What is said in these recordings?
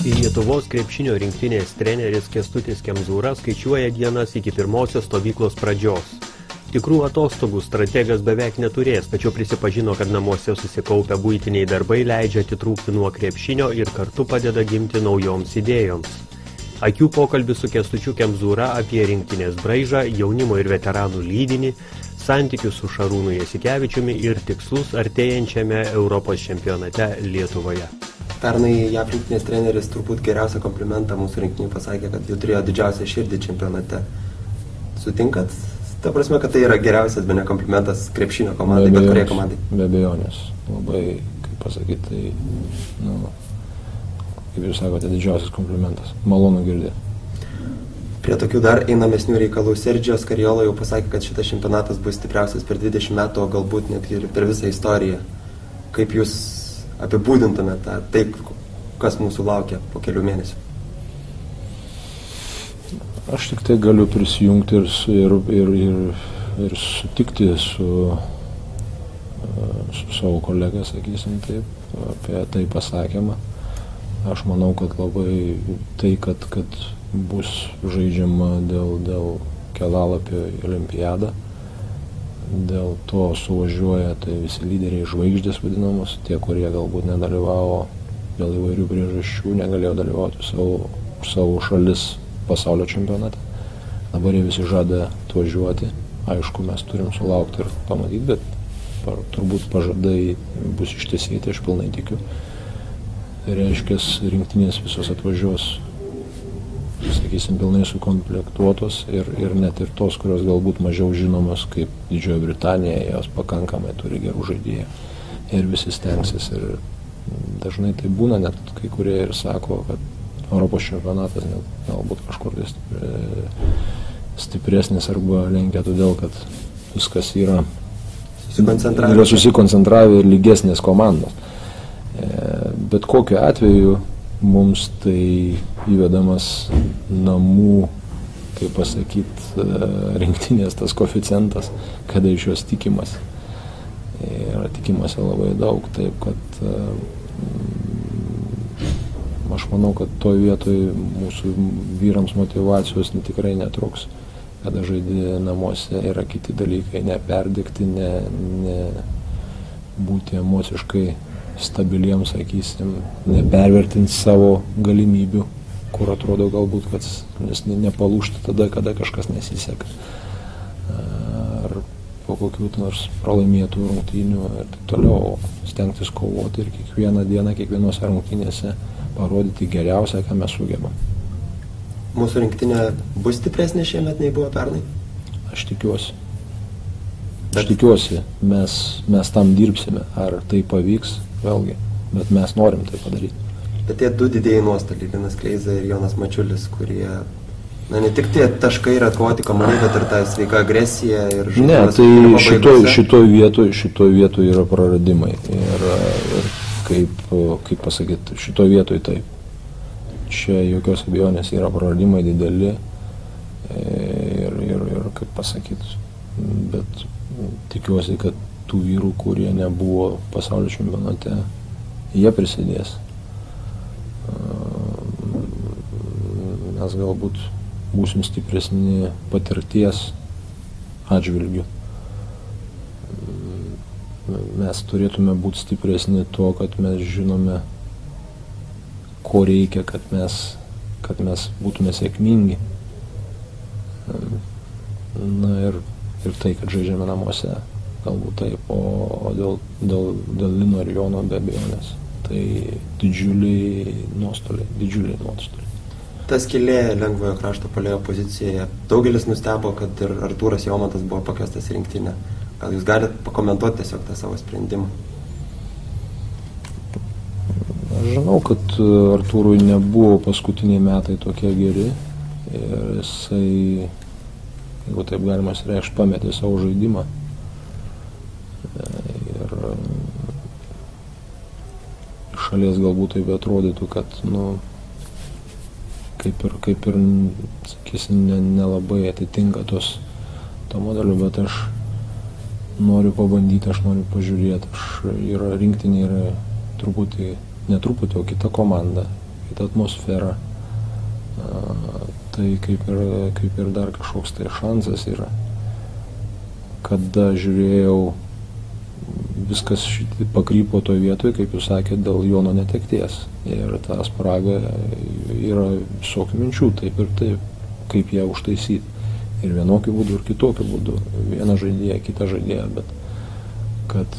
Lietuvos krepšinio rinktinės treneris Kęstutis Kemzūra skaičiuoja dienas iki pirmosios stovyklos pradžios. Tikrų atostogų strategas beveik neturės, tačiau prisipažino, kad namuose susikaupę buitiniai darbai leidžia atitrūkti nuo krepšinio ir kartu padeda gimti naujoms idėjoms. Akių pokalbis su Kęstučiu Kemzūra apie rinktinės braižą, jaunimo ir veteranų lydinį, santykius su Šarūnu Jasikevičiumi ir tikslus artėjančiame Europos čempionate Lietuvoje. Pernai JAV rinktinės treneris turbūt geriausią komplimentą mūsų rinktinį pasakė, kad jų turėjo didžiausią širdį čempionate. Sutinkat? Ta prasme, kad tai yra geriausias bene komplimentas krepšinio komandai, bet kuriai komandai. Be abejonės. Labai, kaip pasakyti, tai, kaip jūs sakote, didžiausias komplimentas. Malonu girdėti. Prie tokių dar einamesnių reikalų Sergio Scariolo jau pasakė, kad šitas čempionatas bus stipriausias per 20 metų, o galbūt net ir per visą istoriją. Kaip jūs apibūdintumėte tai, kas mūsų laukia po kelių mėnesių? Aš tik tai galiu prisijungti ir sutikti su savo kolega, sakysim taip, apie tai pasakymą. Aš manau, kad labai tai, kad bus žaidžiama dėl kelalapio į olimpiadą. Dėl to suvažiuoja tai visi lyderiai žvaigždės vadinamos, tie, kurie galbūt nedalyvavo dėl įvairių priežasčių, negalėjo dalyvauti savo šalis pasaulio čempionate. Dabar jie visi žada atvažiuoti. Aišku, mes turim sulaukti ir pamatyti, bet turbūt pažadai bus ištesėti, aš pilnai tikiu. Tai reiškia, rinktinės visos atvažiuos, sakysim, pilnai sukomplektuotos ir net ir tos, kurios galbūt mažiau žinomos, kaip Didžioji Britanija, jos pakankamai turi gerų žaidėjų ir visi stengsis. Ir dažnai tai būna, net kai kurie ir sako, kad Europos čempionatas galbūt kažkur stipresnis arba lenkia todėl, kad viskas yra susikoncentravę ir lygesnės komandos. Bet kokiu atveju mums tai įvedamas namų, kaip pasakyti, rinktinės tas koeficientas, kada iš jos tikimasi. Yra tikimasi labai daug, taip kad aš manau, kad toj vietoj mūsų vyrams motyvacijos tikrai netruks, kada žaidži namuose, yra kiti dalykai, neperdegti, ne būti emociškai stabiliems, sakysim, nepervertinti savo galimybių, kur atrodo galbūt, kad nepalūžti tada, kada kažkas nesiseka. Ar po kokių nors pralaimėtų rungtynių ir taip toliau, stengtis kovoti ir kiekvieną dieną, kiekvienose rungtynėse parodyti geriausią, ką mes sugebam. Mūsų rinktinė bus stipresnė šiemet nei buvo pernai? Aš tikiuosi. Aš tikiuosi, mes tam dirbsime. Ar tai pavyks, vėlgi, bet mes norim tai padaryti. Bet tie du didėjai nuostoliai, Linas Kleiza ir Jonas Mačiulis, kurie, ne tik tie taškai yra atkovoti kamuoliai, bet ir ta sveika agresija ir žaidimas. Ne, tai šitoj vietoj yra praradimai. Ir kaip pasakyti, šitoj vietoj taip. Čia jokios abejonės yra praradimai dideli ir kaip pasakyti, bet tikiuosi, kad tų vyrų, kurie nebuvo pasaulio čempionate, jie prisidės. Mes galbūt būsim stipresni patirties atžvilgių. Mes turėtume būti stipresni to, kad mes žinome, ko reikia, kad mes būtume sėkmingi. Na ir tai, kad žaidžiame namuose, galbūt taip, o dėl Lino ir Jono be abejonės. Tai didžiuliai nuostoliai. Ta skylė lengvojo krašto puolėjo pozicijoje. Daugelis nustebo, kad ir Artūras Jomantas buvo pakviestas į rinktinę. Gal jūs galite pakomentuoti tiesiog tą savo sprendimą? Aš žinau, kad Artūrui nebuvo paskutiniai metai tokie geri ir jisai, jeigu taip galima reikšti, pametė savo žaidimą. Ir šalies galbūt taip atrodytų, kad, kaip ir sakysim, nelabai atitinka to modelio, bet aš noriu pabandyti, aš noriu pažiūrėti. Rinktinė yra truputį, o kita komanda. kita atmosfera. Tai kaip ir dar kažkoks tai šansas yra. Kada žiūrėjau, viskas pakrypo toj vietoje, kaip jūs sakėt, dėl Jono netekties. Ir tą spragą yra visokių minčių, taip ir taip, kaip ją užtaisyti. Ir vienokiu būdu, ir kitokiu būdu. Vieną žaidėją, kitą žaidėją, bet kad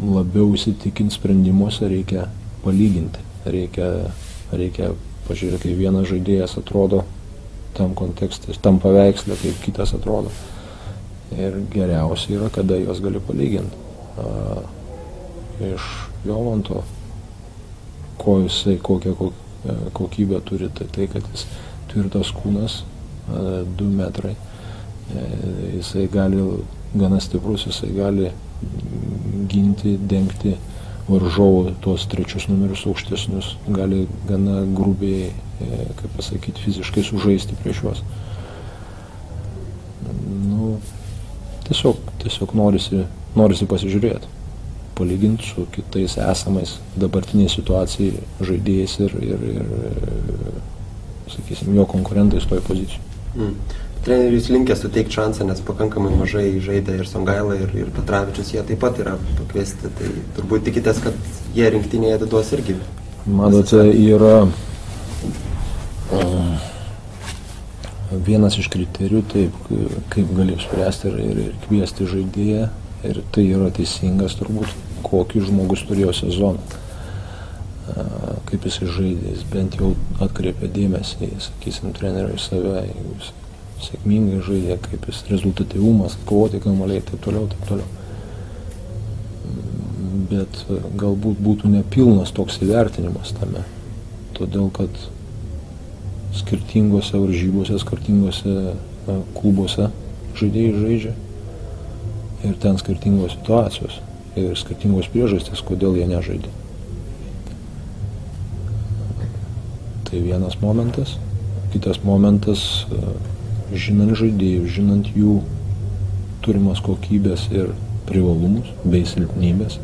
labiau įsitikinti sprendimuose reikia palyginti. Reikia pažiūrėti, kai vienas žaidėjas atrodo tam kontekste, tam paveiksle, kaip kitas atrodo. Ir geriausia yra, kada juos gali palyginti. Iš Jolanto, kokią kokybę turi, tai kad jis tvirtas kūnas, 2 metrai, jisai gali gana stiprus, jisai gali ginti, dengti varžovų tuos trečius numerius aukštesnius, gali gana grubiai, kaip pasakyti, fiziškai sužaisti prieš juos. Tiesiog norisi pasižiūrėti, palyginti su kitais esamais dabartiniai situacijai žaidėjais ir sakysim, jo konkurentais toje pozicijoje. Treneris linkęs suteikti šansą, nes pakankamai mažai žaidė ir Songaila, ir Petravičius, jie taip pat yra pakviesti, tai turbūt tikitės, kad jie rinktinėje atiduos irgi. Matote, yra vienas iš kriterijų, taip, kaip gali spręsti ir kviesti žaidėją, ir tai yra teisingas turbūt, kokį žmogus turėjo sezoną, kaip jis žaidė, jis bent jau atkreipė dėmesį, sakysim, treneriui save, jeigu jis sėkmingai žaidė, kaip jis rezultatyvumas, kovoti kamuoliai, taip toliau. Bet galbūt būtų nepilnas toks įvertinimas tame, todėl kad skirtingose varžybose, skirtingose klubuose žaidėjai žaidžia ir ten skirtingos situacijos ir skirtingos priežastys, kodėl jie nežaidė. Tai vienas momentas. Kitas momentas, žinant žaidėjus, žinant jų turimas kokybės ir privalumus bei silpnybės,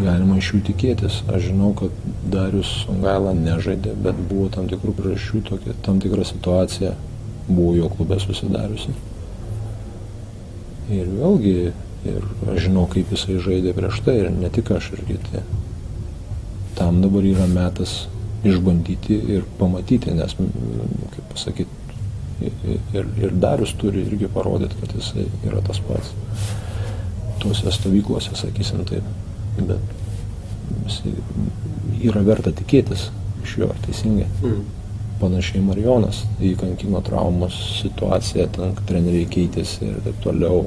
galima iš jų tikėtis. Aš žinau, kad Darius Songaila nežaidė, bet buvo tam tikrų priežasčių, tam tikra situacija buvo jo klube susidariusi. Ir vėlgi, aš žinau, kaip jisai žaidė prieš tai, ir ne tik aš, ir kiti. Tam dabar yra metas išbandyti ir pamatyti, nes, kaip pasakyti, ir Darius turi irgi parodyti, kad jisai yra tas pats. Tuose stovyklose, sakysim taip. Bet yra verta tikėtis iš jo, teisingai. Panašiai Marijonas, įkankino traumos situaciją, ten treneriai keitėsi ir taip toliau.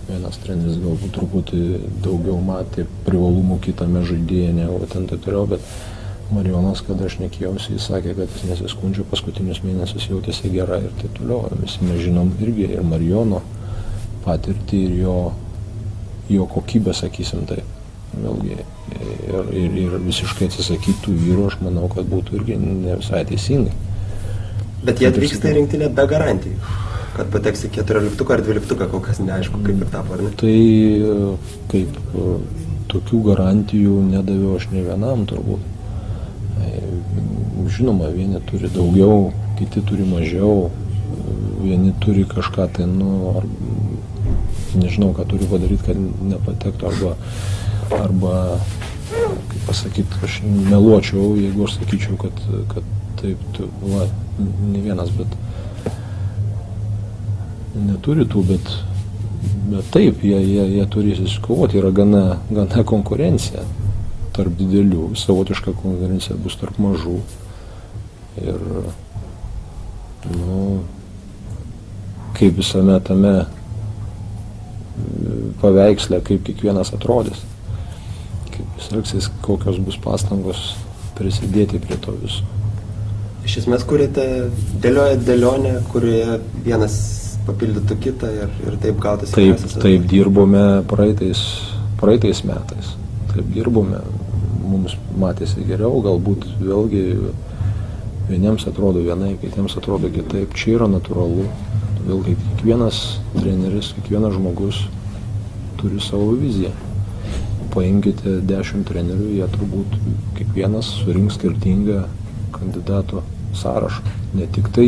Vienas treneris galbūt truputį daugiau matė privalumų kitame žaidėje, negu ten taip toliau, bet Marijonas, kada aš nekėjausi, jis sakė, kad jis nesiskundžia, paskutinius mėnesius jautėsi gerai ir taip toliau. Visi mes žinom irgi ir Marijono patirtį ir jo kokybę, sakysim taip. Vėlgi, ir visiškai atsisakytų vyrų, aš manau, kad būtų irgi ne visai teisingai. Bet jie atvyksta į rinktinę be garantijų, kad pateks į 14 ar 12, kol kas neaišku, kaip ir tapo, ar ne? Tai kaip tokių garantijų nedaviau aš ne vienam turbūt. Žinoma, vieni turi daugiau, kiti turi mažiau, vieni turi kažką tai, nežinau, ką turi padaryti, kad nepatektų, arba kaip pasakyti, aš meluočiau, jeigu aš sakyčiau, kad taip, ne vienas, bet neturi tų, bet taip, jie turi įsikovoti, yra gana konkurencija tarp didelių, savotiška konkurencija bus tarp mažų ir, kaip visame tame paveiksle, kaip kiekvienas atrodys, kaip jis elgsis, kokios bus pastangos prisidėti prie to viso. Iš esmės dėliojate dėlionę, kurioje vienas papildytų kitą ir taip gautas. Taip dirbome praeitais metais. Taip dirbome, mums matėsi geriau, galbūt vėlgi vieniems atrodo vienai, kitiems atrodo kitaip. Čia yra natūralu. Vėlgi kiekvienas treneris, kiekvienas žmogus turi savo viziją. Paimkite 10 trenerių, jie turbūt kiekvienas surinks skirtingą kandidatų sąrašą. Ne tik tai,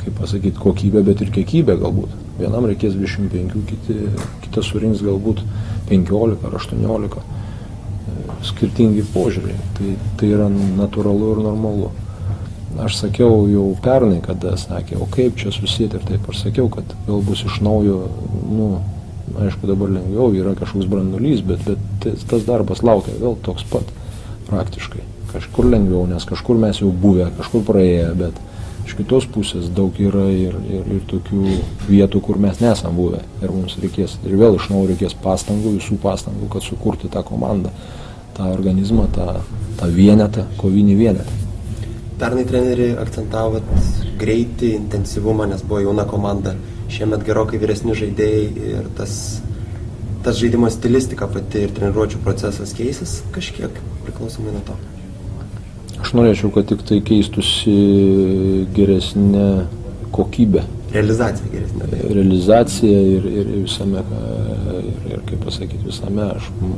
kaip pasakyti, kokybė, bet ir kiekybė galbūt. Vienam reikės 25, kitas surinks galbūt 15 ar 18. Skirtingi požiūriai. Tai yra natūralu ir normalu. Aš sakiau jau pernai, kada sakė, o kaip čia susėti ir taip. Aš sakiau, kad vėl bus iš naujo, aišku, dabar lengviau, yra kažkoks brandulys, bet tas darbas laukia vėl toks pat praktiškai. Kažkur lengviau, nes kažkur mes jau buvę, kažkur praėję, bet iš kitos pusės daug yra ir tokių vietų, kur mes nesam buvę. Ir mums reikės, ir vėl iš naujo reikės pastangų, visų pastangų, kad sukurti tą komandą, tą organizmą, tą vienetą, kovinį vienetą. Pernai treneriai akcentavot greitį, intensyvumą, nes buvo jauna komanda. Šiemet gerokai vyresni žaidėjai ir tas žaidimo stilistika pati ir treniruočių procesas keisis kažkiek priklausomai nuo to. Aš norėčiau, kad tik tai keistųsi geresnė kokybė. Realizacija geresnė. Realizacija ir visame, ir kaip pasakyti, visame.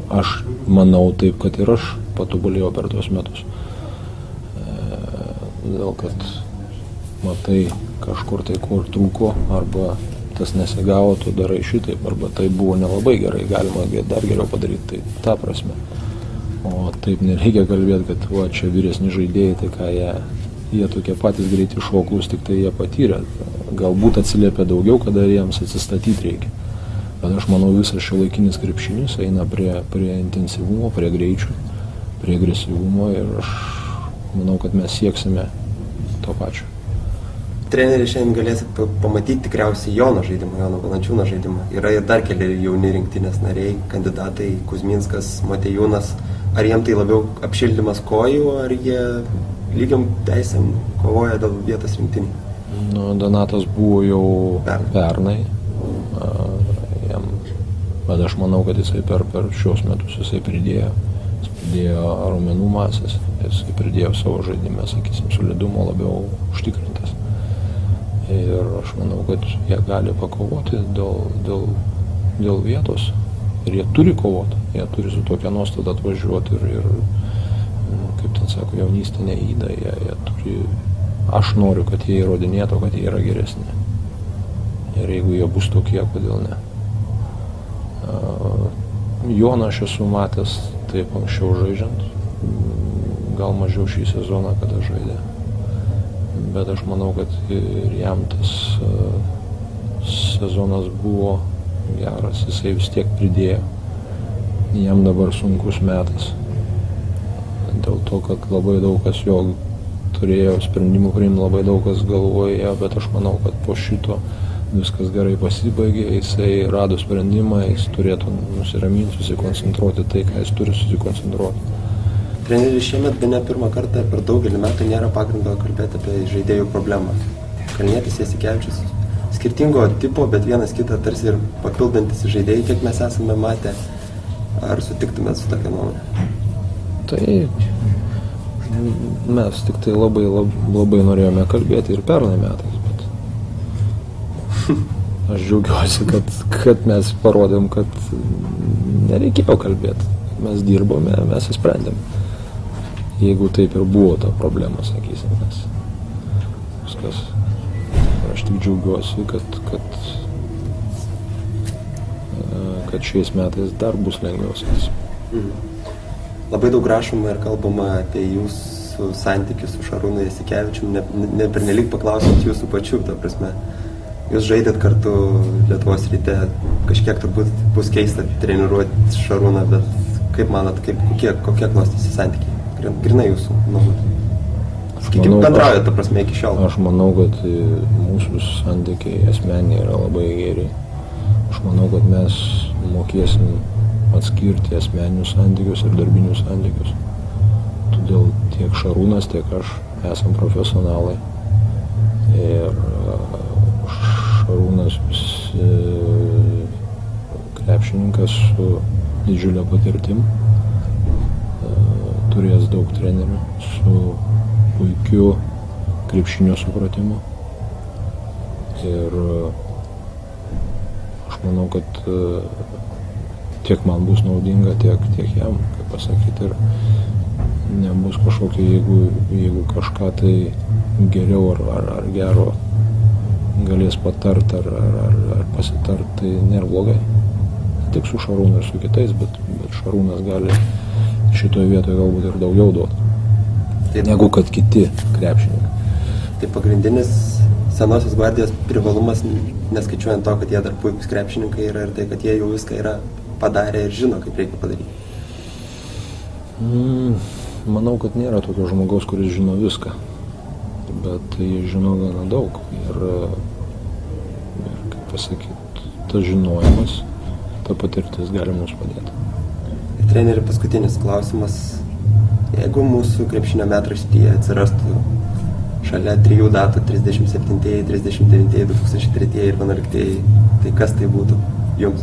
Aš manau taip, kad ir aš patobulėjau per tuos metus. Dėl kad matai kažkur tai, kur trūko, arba tas nesigavo, tu darai šitaip, arba tai buvo nelabai gerai, galima dar geriau padaryti, tai ta prasme. O taip nereikia kalbėti, kad va, čia vyresni žaidėjai, tai ką jie tokie patys greiti šoklus, tik tai jie patyrė. Galbūt atsiliepia daugiau, kada jiems atsistatyti reikia. Bet aš manau, visas šiuolaikinis krepšinis eina prie intensyvumo, prie greičių, prie agresyvumo ir aš manau, kad mes sieksime to pačio. Treneriai šiandien galėsit pamatyti tikriausiai Jono žaidimą, Jono Valančiūno žaidimą. Yra ir dar keli jauni rinktinės nariai, kandidatai Kuzminskas, Motiejūnas. Ar jiem tai labiau apšildymas kojų, ar jie lygiam teisėm kovoja dėl vietos rinktinį? Donatas buvo jau pernai. Bet aš manau, kad jisai per šios metus jisai pridėjo raumenų masės, jisai pridėjo savo žaidimą, sakysim, solidumo labiau užtikrintas. Ir aš manau, kad jie gali pakovoti dėl vietos. Ir jie turi kovoti, jie turi su tokia nuostata atvažiuoti ir kaip ten sako, jaunystė neįda, jie turi, aš noriu, kad jie įrodinėtų, kad jie yra geresni. Ir jeigu jie bus tokie, kodėl ne. Joną aš esu matęs taip anksčiau žaidžiant, gal mažiau šį sezoną, kada žaidė. Bet aš manau, kad ir jam tas sezonas buvo geras, jisai vis tiek pridėjo. Jam dabar sunkus metas. Dėl to, kad labai daug kas jo turėjo sprendimų priimti, labai daug kas galvoje, bet aš manau, kad po šito viskas gerai pasibaigė, jisai rado sprendimą, jis turėtų nusiraminti, susikoncentruoti tai, ką jis turi susikoncentruoti. Treneris šiemet bene pirmą kartą per daugelį metų nėra pagrindo kalbėti apie žaidėjų problemą. Kalnietis, Jasikevičius, skirtingo tipo, bet vienas kitą tarsi ir papildantis žaidėjai, kiek mes esame matę. Ar sutiktumėt su tokia nuomonė? Tai mes tik tai labai norėjome kalbėti ir pernai metais. Aš džiaugiuosi, kad mes parodėm, kad nereikėjo kalbėti. Mes dirbome, mes įsprendėm. Jeigu taip ir buvo ta problema, sakysim, nes viskas. Aš tik džiaugiuosi, kad šiais metais dar bus lengviau, sakysim. Labai daug rašoma ir kalbama apie jūsų santykius su Šarūnu Jasikevičium, ne pernelyg paklausant jūsų pačių, ta prasme. Jūs žaidėt kartu Lietuvos Ryte, kažkiek turbūt bus keista treniruoti Šarūną, bet kaip manot, kokie klostysi santykiai? Grinai jūsų nuomonė. Kaip bendraujat, ta prasme, iki šiol? Aš manau, kad mūsų santykiai asmeniai yra labai geri. Aš manau, kad mes mokėsim atskirti asmeninius santykius ir darbinius santykius. Todėl tiek Šarūnas, tiek aš esam profesionalai. Ir Šarūnas krepšininkas su didžiulė patirtim, turės daug trenerių su puikiu krepšinio supratimu. Ir aš manau, kad tiek man bus naudinga, tiek jam, kaip pasakyti. nebus kažkokio, jeigu kažką tai geriau ar gero galės patart ar pasitart, tai nėra blogai. Tik su Šarūnu ir su kitais, bet Šarūnas gali šitoje vietoje galbūt ir daugiau duoti, negu kad kiti krepšininkai. Tai pagrindinis senosios gvardijos privalumas, neskaičiuojant to, kad jie dar puikus krepšininkai yra ir tai, kad jie jau viską yra padarę ir žino, kaip reikia padaryti. Manau, kad nėra tokio žmogaus, kuris žino viską, bet jie žino gana daug ir kaip pasakyti, tas žinojimas, ta patirtis gali mums padėti. Treneri, paskutinis klausimas. Jeigu mūsų krepšinio metraštyje atsirastų šalia 3 datų 37, 39, 2003 ir 2011, tai kas tai būtų jums?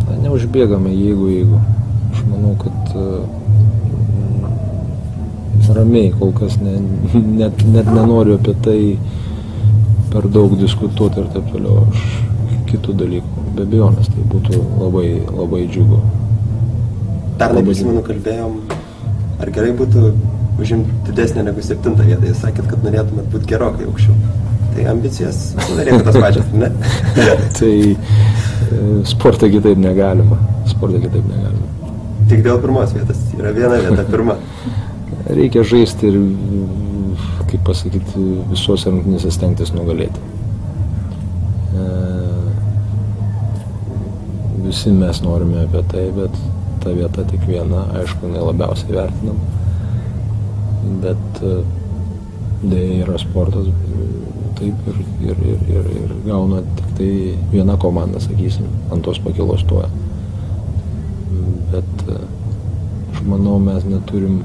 Na, neužbėgame jeigu. Aš manau, kad ramiai kol kas net nenoriu apie tai per daug diskutuoti ir taip toliau. Aš kitų dalykų. Be abejonės, tai būtų labai, labai džiugu. Pernai prisimenu, kalbėjom, ar gerai būtų užimti didesnę negu 7 vietą. Jūs sakėt, kad norėtumėt būti gerokai aukščiau. Tai ambicijas norėtų tas pačias, ne? Tai sportą kitaip negalima. Tik dėl pirmos vietos. Yra viena vieta, pirma. Reikia žaisti ir, kaip pasakyti, visose rungtynėse stengtis nugalėti. Visi mes norime apie tai, bet ta vieta tik viena, aišku, nelabiausiai vertinam. Bet dėja yra sportas, taip ir gauna tik tai viena komanda, sakysim, ant tos pakilos stoja. Bet aš manau, mes neturim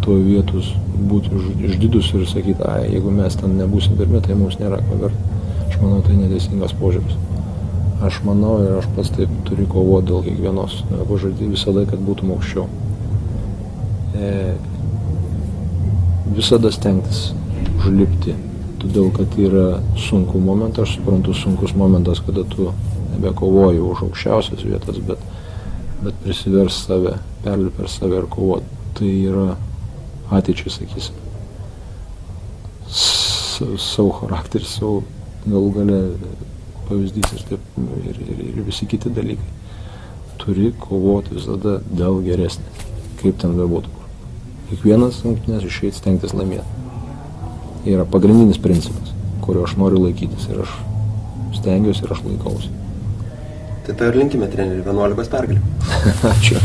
tuo vietus būti išdidus ir sakyti, jeigu mes ten nebūsim pirmi, tai mums nėra ko verti. Aš manau, tai neteisingas požiūris. Aš manau ir aš pats taip turiu kovoti dėl kiekvienos. Pažadėti visada, kad būtum aukščiau. Visada stengtis užlipti, todėl kad yra sunku momentas. Aš suprantu, sunkus momentas, kada tu nebekovoji už aukščiausias vietas, bet prisivers save, perlipi per save ir kovoti. Tai yra ateičiai, sakysim. Savo charakterį, savo galų gale pavyzdys ir taip ir visi kiti dalykai. Turi kovoti visada dėl geresnės, kaip ten bebūtų. Kiekvienas rungtynes išeit stengtis laimėti. Yra pagrindinis principas, kurio aš noriu laikytis ir aš stengiuosi ir aš laikausi. Tai to ir linkime, treneri, 11 pergalių. Ačiū.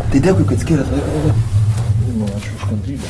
Tai dėkui, kad skiriat laiko. Ačiū už kantrybę.